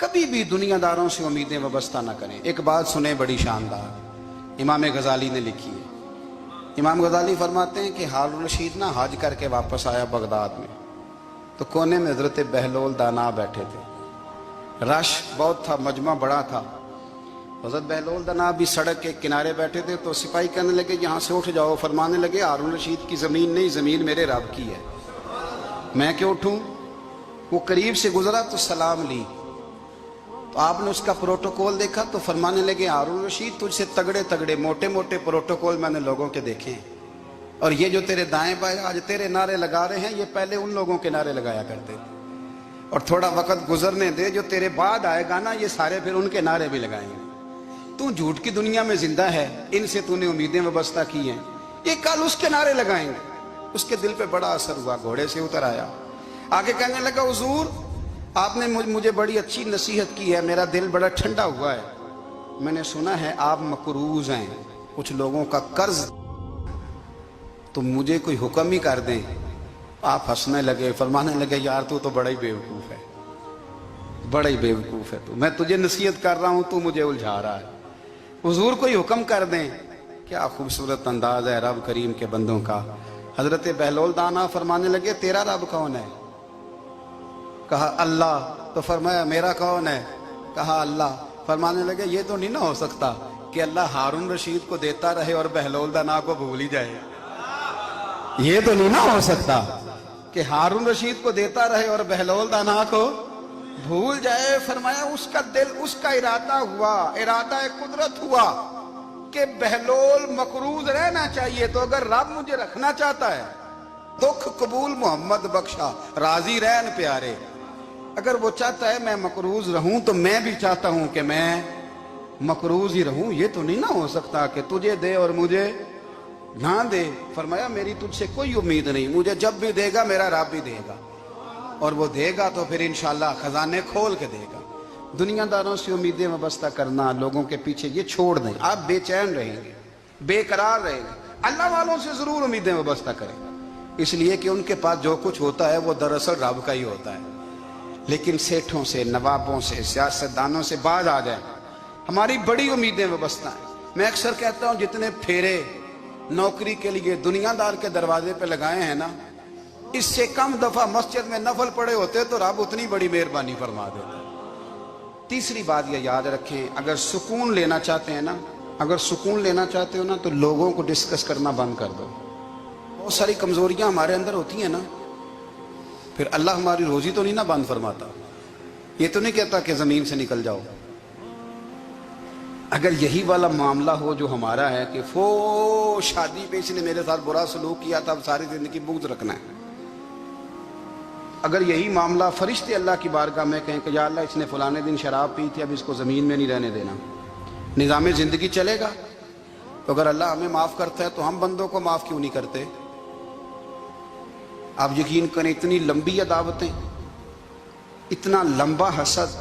कभी भी दुनियादारों से उम्मीदें वाबस्ता ना करें। एक बात सुने बड़ी शानदार, इमाम गजाली ने लिखी है। इमाम गजाली फरमाते हैं कि हारून रशीद ना हज करके वापस आया बगदाद में, तो कोने में हजरत बहलोल दाना बैठे थे। रश बहुत था, मजमा बड़ा था। हजरत बहलोल दाना भी सड़क के किनारे बैठे थे, तो सिपाही कहने लगे यहाँ से उठ जाओ। फरमाने लगे हारून रशीद की ज़मीन नहीं, ज़मीन मेरे रब की है, मैं क्यों उठूँ। वो करीब से गुजरा तो सलाम ली, तो आपने उसका प्रोटोकॉल देखा तो फरमाने लगे हारून रशीद तुझसे तगड़े तगड़े मोटे मोटे प्रोटोकॉल मैंने लोगों के देखे हैं, और ये जो तेरे दाएं बाएं आज तेरे नारे लगा रहे हैं, ये पहले उन लोगों के नारे लगाया करते थे। और थोड़ा वक्त गुजरने दे, जो तेरे बाद आएगा ना, ये सारे फिर उनके नारे भी लगाएंगे। तू झूठ की दुनिया में जिंदा है, इनसे तूने उम्मीदें वाबस्ता की हैं, ये कल उसके नारे लगाएंगे। उसके दिल पे बड़ा असर हुआ, घोड़े से उतर आया, आगे कहने लगा हुजूर आपने मुझे बड़ी अच्छी नसीहत की है, मेरा दिल बड़ा ठंडा हुआ है। मैंने सुना है आप मकरूज हैं, कुछ लोगों का कर्ज, तो मुझे कोई हुक्म ही कर दें। आप हंसने लगे, फरमाने लगे यार तू तो बड़ा ही बेवकूफ़ है, बड़ा ही बेवकूफ़ है तू, मैं तुझे नसीहत कर रहा हूँ, तू मुझे उलझा रहा है। हुजूर कोई हुक्म कर दें। क्या खूबसूरत अंदाज है रब करीम के बंदों का। हजरत बहलोल दाना फरमाने लगे तेरा रब कौन है। कहा अल्लाह। तो फरमाया मेरा कौन है। कहा अल्लाह। फरमाने लगे ये तो नहीं ना हो सकता कि अल्लाह हारून रशीद को देता रहे और बहलोल दाना को भूल ही जाए। ये तो नहीं ना हो सकता कि हारून रशीद को देता रहे और बहलोल दाना को भूल जाए। फरमाया उसका दिल, उसका इरादा हुआ, इरादा कुदरत हुआ कि बहलोल मकरूज रहना चाहिए, तो अगर रब मुझे रखना चाहता है, दुख कबूल मोहम्मद बख्शा राजी रहन प्यारे, अगर वो चाहता है मैं मकरूज रहूं तो मैं भी चाहता हूं कि मैं मकरूज ही रहूं। ये तो नहीं ना हो सकता कि तुझे दे और मुझे ना दे। फरमाया मेरी तुझसे कोई उम्मीद नहीं, मुझे जब भी देगा मेरा रब भी देगा, और वो देगा तो फिर इंशाल्लाह खजाने खोल के देगा। दुनियादारों से उम्मीदें वाबस्ता करना, लोगों के पीछे, ये छोड़ दें। आप बेचैन रहेंगे, बेकरार रहेंगे। अल्लाह वालों से जरूर उम्मीदें वाबस्ता करें, इसलिए कि उनके पास जो कुछ होता है वो दरअसल रब का ही होता है। लेकिन सेठों से, नवाबों से, सियासतदानों से बाज आ जाए, हमारी बड़ी उम्मीदें वाबस्ता हैं। मैं अक्सर कहता हूँ जितने फेरे नौकरी के लिए दुनियादार के दरवाजे पे लगाए हैं ना, इससे कम दफा मस्जिद में नफल पड़े होते तो रब उतनी बड़ी मेहरबानी फरमा देता। तीसरी बात ये याद रखें, अगर सुकून लेना चाहते हैं ना, अगर सुकून लेना चाहते हो ना, तो लोगों को डिस्कस करना बंद कर दो। बहुत सारी कमजोरियां हमारे अंदर होती हैं ना, फिर अल्लाह हमारी रोजी तो नहीं ना बंद फरमाता। ये तो नहीं कहता कि जमीन से निकल जाओ। अगर यही वाला मामला हो जो हमारा है कि फो शादी पे इसने मेरे साथ बुरा सलूक किया था, अब सारी जिंदगी बुग़्ज़ रखना है। अगर यही मामला फरिश्ते अल्लाह की बारगाह में कहें कि या अल्लाह इसने फलाने दिन शराब पी थी, अब इसको ज़मीन में नहीं रहने देना, निज़ाम ज़िंदगी चलेगा। तो अगर अल्लाह हमें माफ़ करता है तो हम बंदों को माफ़ क्यों नहीं करते। आप यकीन करें, इतनी लंबी अदावतें, इतना लंबा हसद,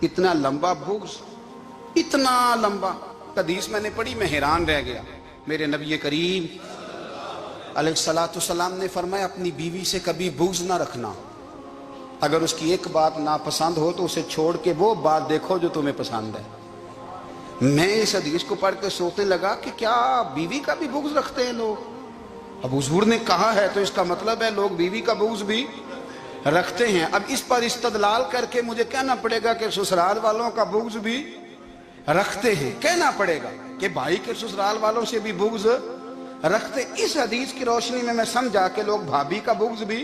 इतना लंबा बुग़्ज़, इतना लंबा। हदीस मैंने पढ़ी, मैं हैरान रह गया। मेरे नबी करीम अलैहिस्सलाम ने फरमाया अपनी बीवी से कभी बुग़्ज़ ना रखना। अगर उसकी एक बात नापसंद हो तो उसे छोड़ के वो बात देखो जो तुम्हें पसंद है। मैं इस हदीस को पढ़ के सोचने लगा कि क्या बीवी का भी बुग़्ज़ रखते हैं लोग। अब हुजूर ने कहा है तो इसका मतलब है लोग बीवी का बुग़्ज़ भी रखते हैं। अब इस पर इस्तदलाल करके मुझे कहना पड़ेगा कि ससुराल वालों का बुग़्ज़ भी रखते हैं। कहना पड़ेगा कि भाई के ससुराल वालों से भी बुग़्ज़ रखते। इस हदीस की रोशनी में मैं समझा कि लोग भाभी का बुग़्ज़ भी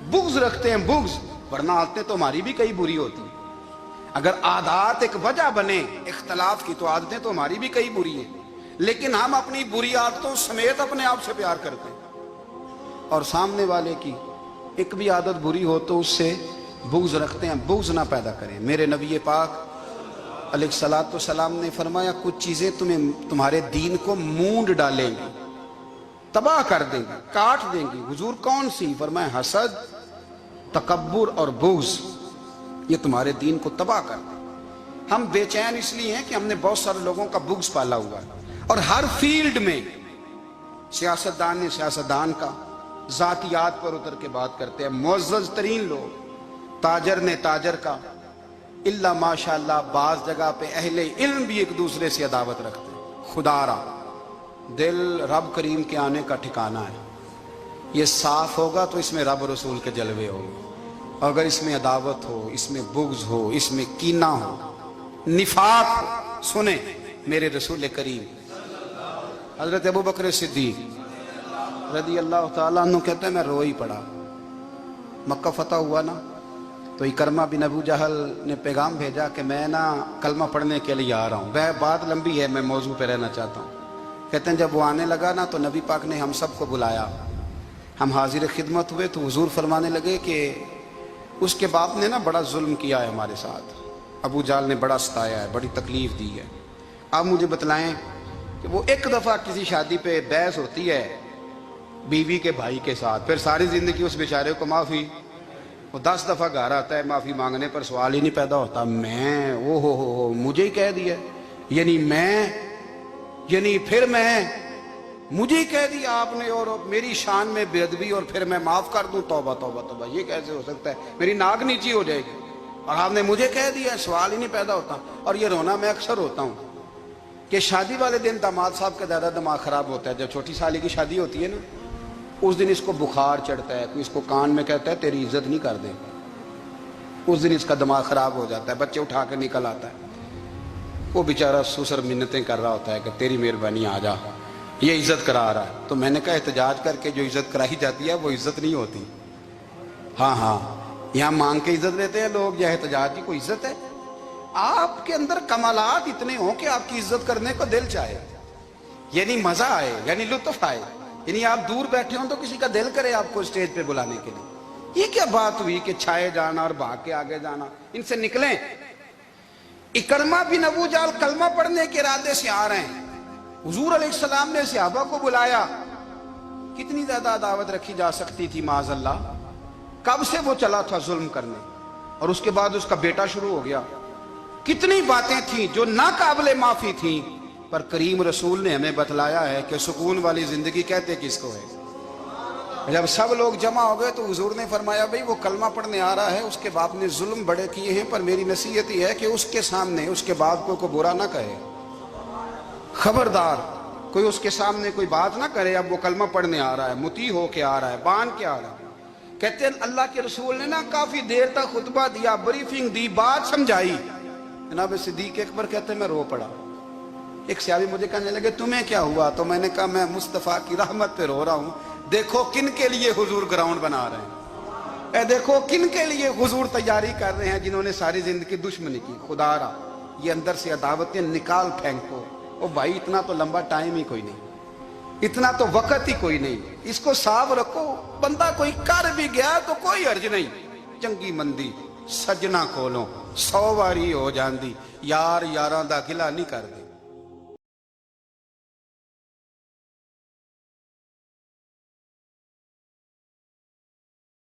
बुग़्ज़ रखते हैं, बुग़्ज़। वरना आदतें तो हमारी भी कई बुरी होती हैं। अगर आदत एक वजह बने इख्तलाफ की तो आदतें तो हमारी भी कई बुरी हैं, लेकिन हम अपनी बुरी आदतों समेत अपने आप से प्यार करते हैं, और सामने वाले की एक भी आदत बुरी हो तो उससे बुग़्ज़ रखते हैं। बुग़्ज़ ना पैदा करें। मेरे नबी पाक अलैहिस्सलाम ने फरमाया कुछ चीज़ें तुम्हारे दीन को मूंड डालेंगी, तबाह कर देंगी, काट देंगी। हुजूर कौन सी। फरमाया हसद, तकब्बुर और बुग़्ज़, ये तुम्हारे दीन को तबाह कर दें। हम बेचैन इसलिए हैं कि हमने बहुत सारे लोगों का बुग़्ज़ पाला हुआ है, और हर फील्ड में सियासतदान ने सियासतदान का, ज़ातियात पर उतर के बात करते हैं मुअज़्ज़ज़ तरीन लोग, ताजर ने ताजर का, इल्ला माशाअल्लाह बाज जगह पे अहले इल्म भी एक दूसरे से अदावत रखते हैं। खुदारा दिल रब करीम के आने का ठिकाना है, ये साफ होगा तो इसमें रब रसूल के जलवे होंगे। अगर इसमें अदावत हो, इसमें बुग़्ज़ हो, इसमें कीना हो, निफाक हो, सुने मेरे रसूल करीम हजरत अबू बकर सिद्दीक रज़ी अल्लाह ताला अन्हु कहते हैं मैं रो ही पड़ा। मक्का फतह हुआ ना, तो इकरमा बिन अबू जहल ने पैगाम भेजा कि मैं ना कलमा पढ़ने के लिए आ रहा हूँ। वह बात लंबी है, मैं मौजू पे रहना चाहता हूँ। कहते हैं जब वो आने लगा ना तो नबी पाक ने हम सबको बुलाया, हम हाजिर खिदमत हुए तो हुजूर फरमाने लगे कि उसके बाप ने ना बड़ा जुल्म किया है हमारे साथ, अबू जाल ने बड़ा सताया है, बड़ी तकलीफ दी है। आप मुझे बतलाएं कि वो एक दफ़ा किसी शादी पे बहस होती है बीवी के भाई के साथ, फिर सारी ज़िंदगी उस बेचारे को माफ़ी, वो 10 दफ़ा घर आता है माफ़ी मांगने पर सवाल ही नहीं पैदा होता। मैं ओ हो मुझे ही कह दिया, यानी फिर मैं मुझे ही कह दिया आपने और मेरी शान में बेअदबी और फिर मैं माफ़ कर दूं। तौबा तौबा तौबा, ये कैसे हो सकता है? मेरी नाक नीची हो जाएगी और आपने मुझे कह दिया, सवाल ही नहीं पैदा होता। और ये रोना मैं अक्सर होता हूँ कि शादी वाले दिन दामाद साहब का ज़्यादा दिमाग ख़राब होता है। जब छोटी साली की शादी होती है ना, उस दिन इसको बुखार चढ़ता है, कोई इसको कान में कहता है तेरी इज्जत नहीं कर दे, उस दिन इसका दिमाग ख़राब हो जाता है, बच्चे उठा के निकल आता है। वो बेचारा सुसर मिन्नतें कर रहा होता है कि तेरी मेहरबानी आ जा, ये इज्जत करा रहा है। तो मैंने कहा एहतजाज करके जो इज्जत कराई जाती है वो इज्जत नहीं होती। हाँ, यहाँ मांग के इज्जत देते हैं लोग, यह एहतजाज की कोई इज्जत है? आपके अंदर कमालात इतने हों कि आपकी इज्जत करने को दिल चाहे, यानी मजा आए, यानी लुत्फ आए, यानी आप दूर बैठे हो तो किसी का दिल करे आपको स्टेज पे बुलाने के लिए। ये क्या बात हुई कि छाए जाना और भाग के आगे जाना? इनसे निकलें। इकरमा बिन अबू जाल कलमा पढ़ने के इरादे से आ रहे हैं, हुजूर अलैहिस्सलाम ने सहाबा को बुलाया। कितनी ज्यादा दावत रखी जा सकती थी माज़अल्लाह। कब से वो चला था जुल्म करने, और उसके बाद उसका बेटा शुरू हो गया। कितनी बातें थी जो ना काबिले माफी थी, पर करीम रसूल ने हमें बतलाया है कि सुकून वाली जिंदगी कहते किसको है। जब सब लोग जमा हो गए तो हुजूर ने फरमाया भाई वो कलमा पढ़ने आ रहा है, उसके बाप ने जुल्म बड़े किए हैं, पर मेरी नसीहत ही है कि उसके सामने उसके बाप को बुरा ना कहे, खबरदार कोई उसके सामने कोई बात ना करे। अब वो कलमा पढ़ने आ रहा है, मुती हो के आ रहा है, बांध के आ रहा है। कहते हैं अल्लाह के रसूल ने ना काफी देर तक खुतबा दिया, ब्रीफिंग दी, बात समझाई। जनाब सिद्दीक अकबर कहते हैं मैं रो पड़ा। एक सहाबी मुझे कहने लगे तुम्हें क्या हुआ? तो मैंने कहा मैं मुस्तफ़ा की रहमत पे रो रहा हूँ। देखो किन के लिए हुजूर ग्राउंड बना रहे हैं, देखो किन के लिए हुजूर तैयारी कर रहे हैं, जिन्होंने सारी जिंदगी दुश्मनी की। खुदारा ये अंदर से अदावतें निकाल फेंको। ओ भाई इतना तो लंबा टाइम ही कोई नहीं, इतना तो वक्त ही कोई नहीं, इसको साफ रखो। बंदा कोई कर भी गया तो कोई अर्ज नहीं। चंगी मंदी सजना कोलों 100 वारी हो जाती, यार यारां दा गिला नहीं करदे।